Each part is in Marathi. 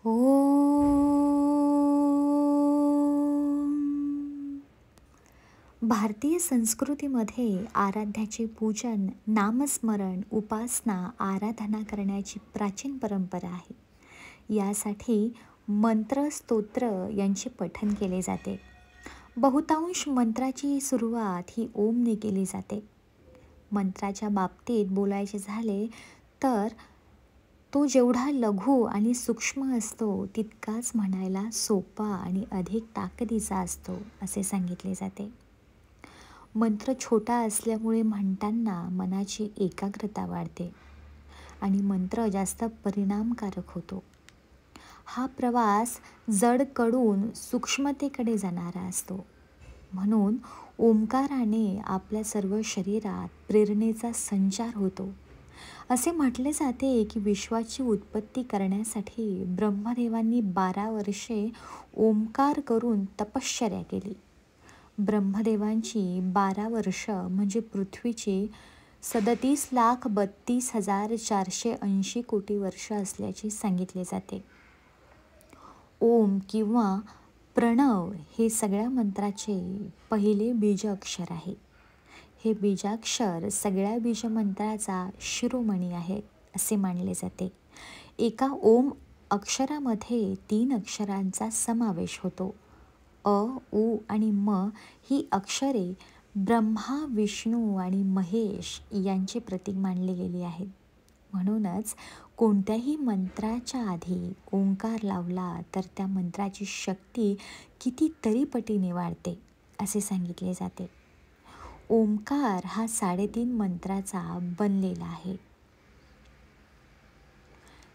ओम. भारतीय संस्कृतीमध्ये आराध्याचे पूजन, नामस्मरण, उपासना, आराधना करण्याची प्राचीन परंपरा आहे. यासाठी मंत्र, स्तोत्र यांचे पठण केले जाते. बहुतांश मंत्राची सुरुवात ही ओमने केली जाते. मंत्राच्या बाबतीत बोलायचे झाले तर तो जेवढा लघु आणि सूक्ष्म असतो तितकाच म्हणायला सोपा आणि अधिक ताकदीचा असतो असे सांगितले जाते. मंत्र छोटा असल्यामुळे म्हणताना मनाची एकाग्रता वाढते आणि मंत्र जास्त परिणामकारक होतो. हा प्रवास जडकडून सूक्ष्मतेकडे जाणारा असतो. म्हणून ओंकाराने आपल्या सर्व शरीरात प्रेरणेचा संचार होतो. असे म्हटले जाते की विश्वाची उत्पत्ती करण्यासाठी ब्रह्मदेवांनी 12 वर्षे ओंकार करून तपश्चर्या केली. ब्रह्मदेवांची 12 वर्ष म्हणजे पृथ्वीची 37,32,480 कोटी वर्ष असल्याचे सांगितले जाते. ओम किंवा प्रणव हे सगळ्या मंत्राचे पहिले बीज अक्षर आहे. हे बीजाक्षर सगळ्या बीजमंत्राचा शिरोमणी आहे असे मानले जाते. एका ओम अक्षरामध्ये 3 अक्षरांचा समावेश होतो. अ, उ आणि म ही अक्षरे ब्रह्मा, विष्णू आणि महेश यांचे प्रतीक मानले गेले आहेत. म्हणूनच कोणत्याही मंत्राच्या आधी ओंकार लावला तर त्या मंत्राची शक्ती कितीतरी पटीने वाढते असे सांगितले जाते. ओंकार हा 3.5 मंत्राचा बनलेला आहे.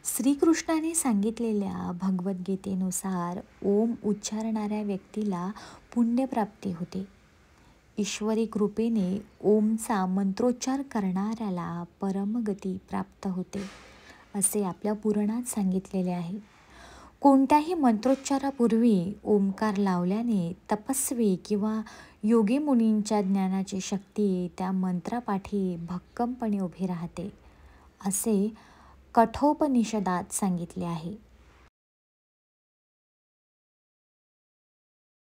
श्रीकृष्णाने सांगितलेल्या भगवद्गीतेनुसार ओम उच्चारणाऱ्या व्यक्तीला पुण्यप्राप्ती होते. ईश्वरी कृपेने ओमचा मंत्रोच्चार करणाऱ्याला परमगती प्राप्त होते असे आपल्या पुराणात सांगितलेले आहे. कोणत्याही मंत्रोच्चारापूर्वी ओंकार लावल्याने तपस्वी किंवा योगी मुनींच्या ज्ञानाची शक्ती त्या मंत्रापाठी भक्कमपणे उभी राहते असे कठोपनिषदात सांगितले आहे.